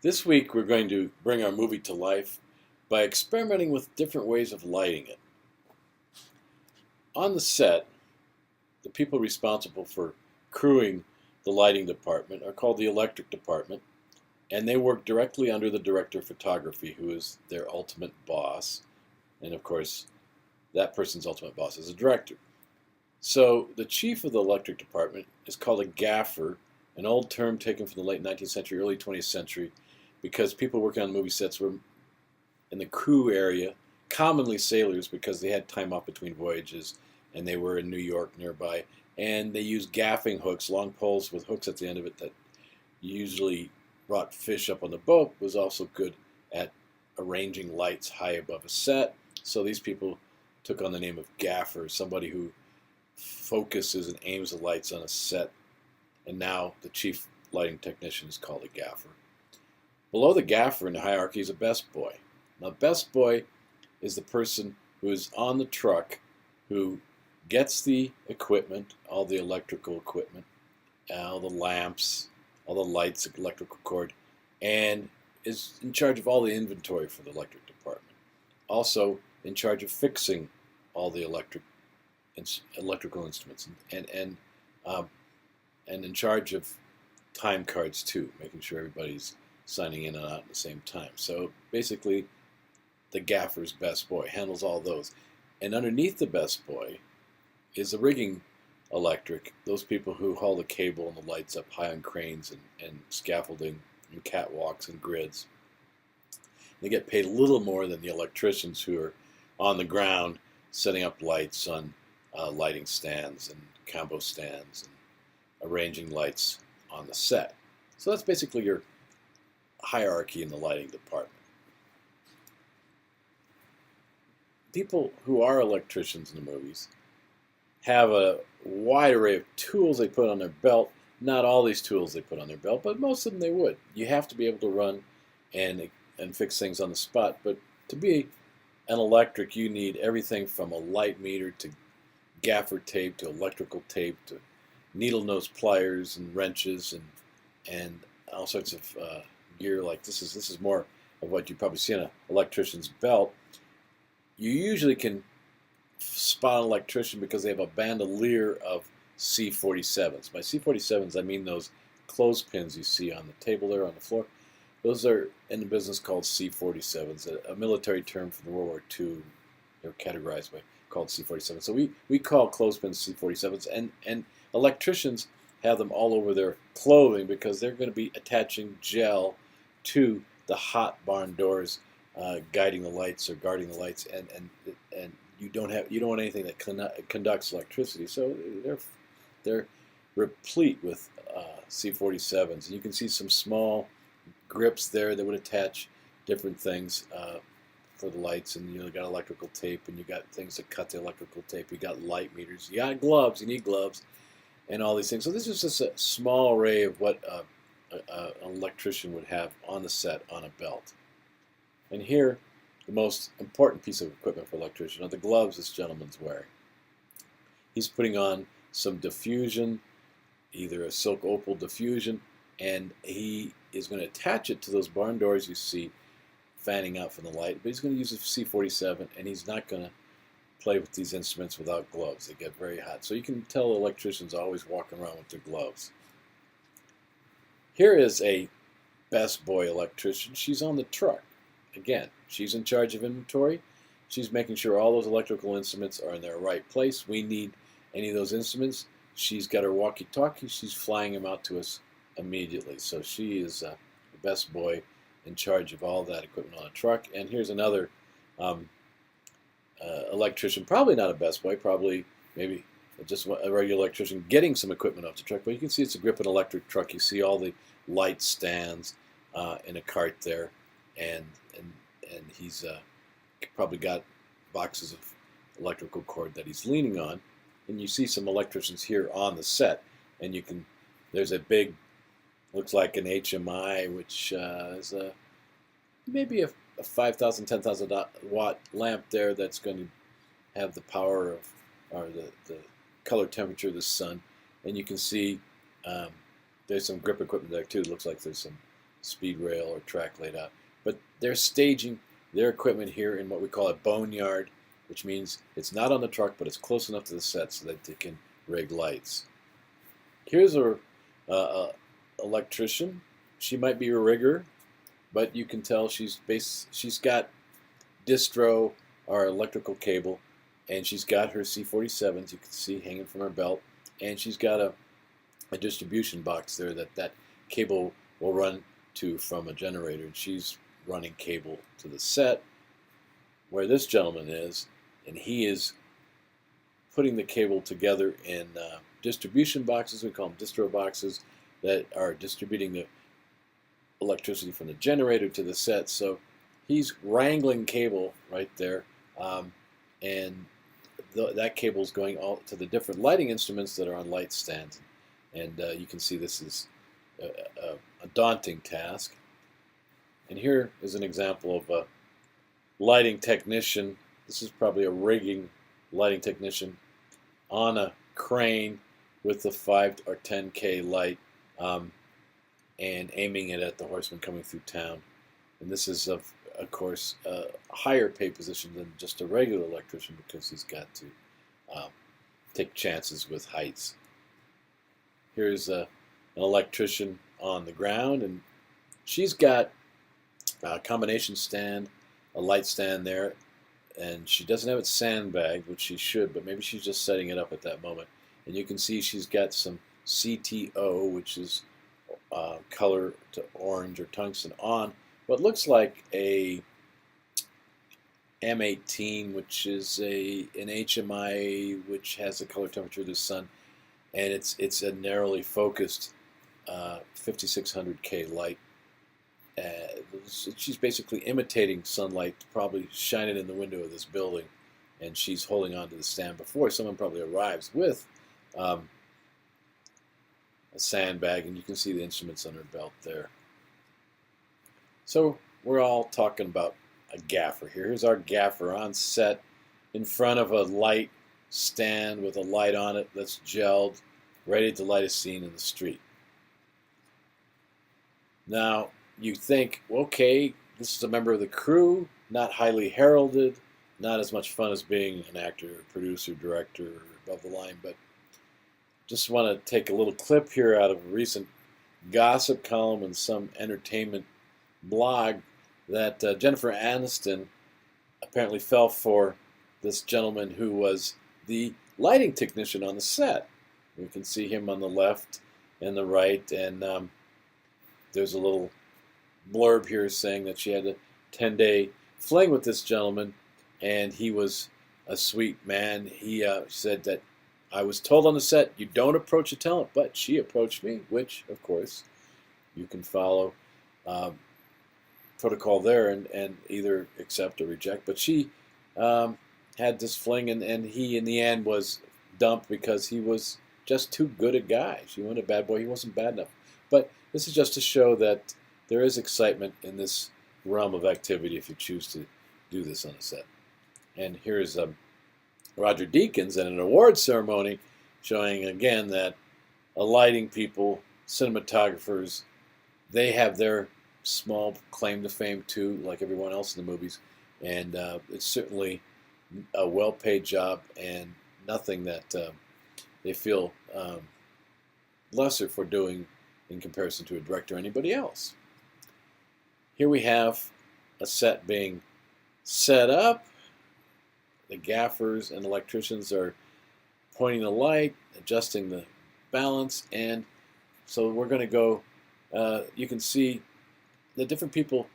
This week, we're going to bring our movie to life by experimenting with different ways of lighting it. On the set, the people responsible for crewing the lighting department are called the electric department, and they work directly under the director of photography, who is their ultimate boss. And of course, that person's ultimate boss is a director. So the chief of the electric department is called a gaffer, an old term taken from the late 19th century, early 20th century, because people working on movie sets were in the crew area, commonly sailors because they had time off between voyages and they were in New York nearby. And they used gaffing hooks, long poles with hooks at the end of it that usually brought fish up on the boat, was also good at arranging lights high above a set. So these people took on the name of gaffer, somebody who focuses and aims the lights on a set. And now the chief lighting technician is called a gaffer. Below the gaffer in the hierarchy is a best boy. Now, best boy is the person who is on the truck who gets the equipment, all the electrical equipment, all the lamps, all the lights, electrical cord, and is in charge of all the inventory for the electric department. Also in charge of fixing all the electrical instruments um, and in charge of time cards too, making sure everybody's signing in and out at the same time. So basically, the gaffer's best boy handles all those. And underneath the best boy is the rigging electric, those people who haul the cable and the lights up high on cranes and scaffolding and catwalks and grids. They get paid a little more than the electricians who are on the ground setting up lights on lighting stands and combo stands and arranging lights on the set. So that's basically your hierarchy in the lighting department. People who are electricians in the movies have a wide array of tools they put on their belt. Not all these tools they put on their belt, but most of them they would. You have to be able to run and fix things on the spot. But to be an electric, you need everything from a light meter to gaffer tape to electrical tape to needle nose pliers and wrenches and all sorts of gear. Like this is more of what you probably see on an electrician's belt. You usually can spot an electrician because they have a bandolier of C-47s. By C-47s, I mean those clothespins you see on the table there on the floor. Those are in the business called C-47s, a military term from World War II. They're categorized by called C-47s. So we call clothespins C-47s, and electricians have them all over their clothing because they're going to be attaching gel to the hot barn doors, guiding the lights or guarding the lights, and you don't want anything that conducts electricity. So they're replete with C-47s, and you can see some small grips there that would attach different things for the lights, and you got electrical tape, and you got things that cut the electrical tape. You got light meters. You got gloves. You need gloves, and all these things. So this is just a small array of what an electrician would have on the set on a belt. And here, the most important piece of equipment for an electrician are the gloves this gentleman's wearing. He's putting on some diffusion, either a silk opal diffusion, and he is going to attach it to those barn doors you see fanning out from the light. But he's going to use a C-47, and he's not going to play with these instruments without gloves. They get very hot. So you can tell electricians always walking around with their gloves. Here is a best boy electrician. She's on the truck. Again, she's in charge of inventory. She's making sure all those electrical instruments are in their right place. We need any of those instruments. She's got her walkie-talkie. She's flying them out to us immediately. So she is the best boy in charge of all that equipment on a truck. And here's another electrician, probably not a best boy, probably maybe just a regular electrician getting some equipment off the truck. But you can see it's a Griffin electric truck. You see all the light stands in a cart there, and he's probably got boxes of electrical cord that he's leaning on. And you see some electricians here on the set, and there's a big, looks like an HMI, which is maybe a 5,000, 10,000 watt lamp there that's going to have the power of, or the color temperature of the sun. And you can see there's some grip equipment there too. It looks like there's some speed rail or track laid out. But they're staging their equipment here in what we call a boneyard, which means it's not on the truck, but it's close enough to the set so that they can rig lights. Here's a electrician. She might be a rigger, but you can tell she's got distro or electrical cable, and she's got her C47s you can see hanging from her belt, and she's got a distribution box there that cable will run to from a generator, and she's running cable to the set where this gentleman is, and he is putting the cable together in distribution boxes. We call them distro boxes, that are distributing the electricity from the generator to the set. So he's wrangling cable right there, and that cable is going all to the different lighting instruments that are on light stands. And you can see this is a daunting task. And here is an example of a lighting technician. This is probably a rigging lighting technician on a crane with the 5 or 10K light, and aiming it at the horseman coming through town. And this is, of course, a higher pay position than just a regular electrician, because he's got to take chances with heights. Here's an electrician on the ground, and she's got a combination stand, a light stand there, and she doesn't have it sandbagged, which she should, but maybe she's just setting it up at that moment. And you can see she's got some CTO, which is color to orange or tungsten, on what looks like a M18, which is an HMI, which has the color temperature of the sun, and it's a narrowly focused 5600K light. She's basically imitating sunlight, probably shining in the window of this building, and she's holding on to the stand before someone probably arrives with a sandbag, and you can see the instruments on her belt there. So we're all talking about a gaffer here. Here's our gaffer on set in front of a light stand with a light on it that's gelled, ready to light a scene in the street. Now, you think, okay, this is a member of the crew, not highly heralded, not as much fun as being an actor, producer, director, above the line, but just want to take a little clip here out of a recent gossip column in some entertainment blog that Jennifer Aniston apparently fell for this gentleman who was the lighting technician on the set. You can see him on the left and the right, and there's a little blurb here saying that she had a 10-day fling with this gentleman, and he was a sweet man. He said that, I was told on the set, you don't approach a talent, but she approached me, which, of course, you can follow protocol there and either accept or reject. But she had this fling, and he, in the end, was dumped because he was just too good a guy. She wanted a bad boy. He wasn't bad enough. But this is just to show that there is excitement in this realm of activity if you choose to do this on a set. And here's Roger Deakins at an awards ceremony, showing again that lighting people, cinematographers, they have their small claim to fame too, like everyone else in the movies, and it's certainly a well-paid job and nothing that they feel lesser for doing in comparison to a director or anybody else. Here we have a set being set up. The gaffers and electricians are pointing the light, adjusting the balance, and so we're going to go, you can see the different people.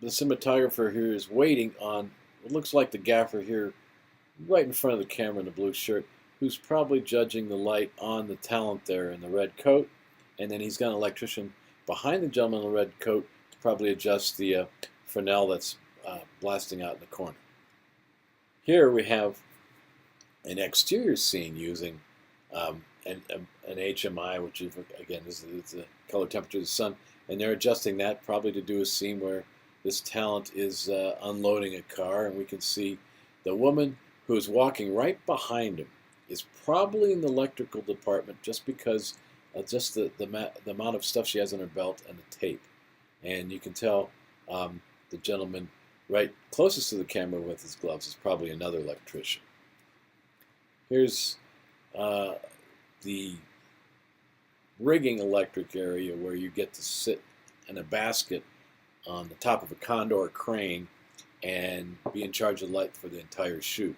The cinematographer here is waiting on what looks like the gaffer here right in front of the camera in the blue shirt, who's probably judging the light on the talent there in the red coat, and then he's got an electrician behind the gentleman in the red coat to probably adjust the Fresnel that's blasting out in the corner. Here we have an exterior scene using an HMI, which is, again, is the color temperature of the sun, and they're adjusting that probably to do a scene where this talent is unloading a car, and we can see the woman who is walking right behind him is probably in the electrical department just because just the amount of stuff she has on her belt and the tape. And you can tell the gentleman right closest to the camera with his gloves is probably another electrician. Here's the rigging electric area where you get to sit in a basket on the top of a Condor crane and be in charge of light for the entire shoot.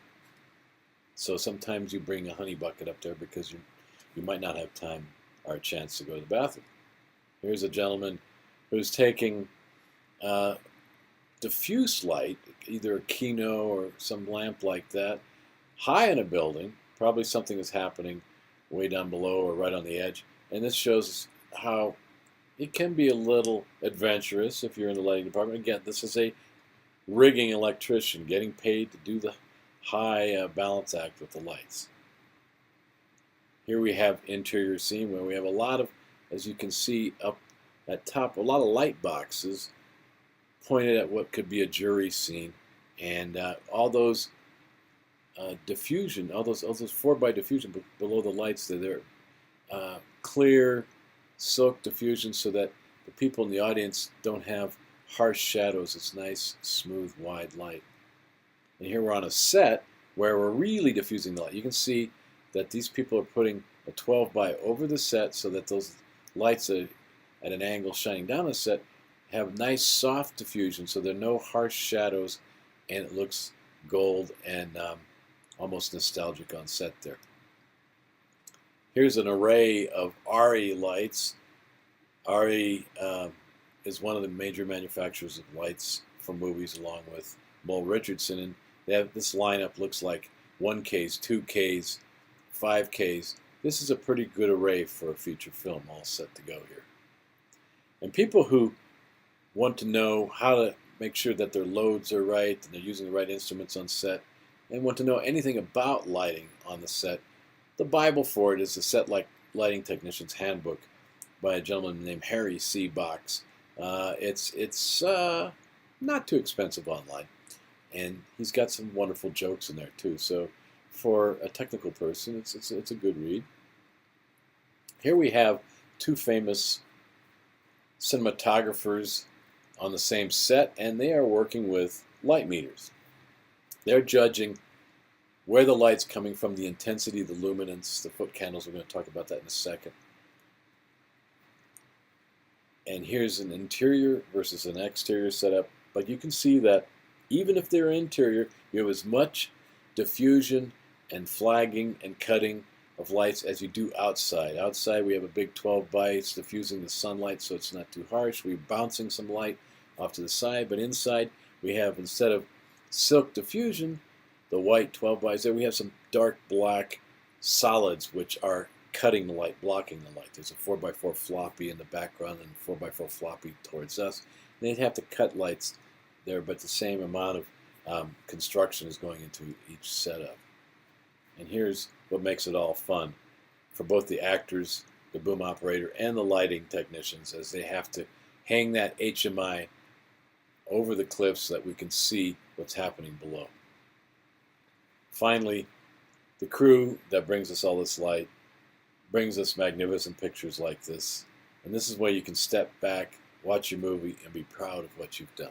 So sometimes you bring a honey bucket up there because you might not have time or a chance to go to the bathroom. Here's a gentleman who's taking diffuse light, either a Kino or some lamp like that, high in a building. Probably something is happening way down below or right on the edge. And this shows how it can be a little adventurous if you're in the lighting department. Again, this is a rigging electrician getting paid to do the high balance act with the lights. Here we have interior scene where we have a lot of, as you can see up at top, a lot of light boxes pointed at what could be a jury scene, and all those diffusion, all those 4x diffusion below the lights, they're clear silk diffusion so that the people in the audience don't have harsh shadows. It's nice, smooth, wide light. And here we're on a set where we're really diffusing the light. You can see that these people are putting a 12x over the set so that those lights at an angle shining down the set have nice soft diffusion so there are no harsh shadows, and it looks gold and almost nostalgic on set there. Here's an array of ARRI lights. ARRI is one of the major manufacturers of lights for movies, along with Mole Richardson, and they have, this lineup looks like 1Ks, 2Ks, 5Ks. This is a pretty good array for a feature film all set to go here. And people who want to know how to make sure that their loads are right and they're using the right instruments on set, and want to know anything about lighting on the set, the Bible for it is the Set Lighting Technician's Handbook by a gentleman named Harry C. Box. It's not too expensive online, and he's got some wonderful jokes in there too. So for a technical person, it's a good read. Here we have two famous cinematographers on the same set, and they are working with light meters. They're judging where the light's coming from, the intensity, the luminance, the foot candles. We're going to talk about that in a second. And here's an interior versus an exterior setup. But you can see that even if they're interior, you have as much diffusion and flagging and cutting of lights as you do outside. Outside we have a big 12x diffusing the sunlight so it's not too harsh. We're bouncing some light off to the side. But inside we have, instead of silk diffusion, the white 12x there, we have some dark black solids which are cutting the light, blocking the light. There's a 4x4 floppy in the background and a 4x4 floppy towards us. They'd have to cut lights there, but the same amount of construction is going into each setup. And here's what makes it all fun for both the actors, the boom operator, and the lighting technicians, as they have to hang that HMI over the cliff so that we can see what's happening below. Finally, the crew that brings us all this light brings us magnificent pictures like this. And this is where you can step back, watch your movie, and be proud of what you've done.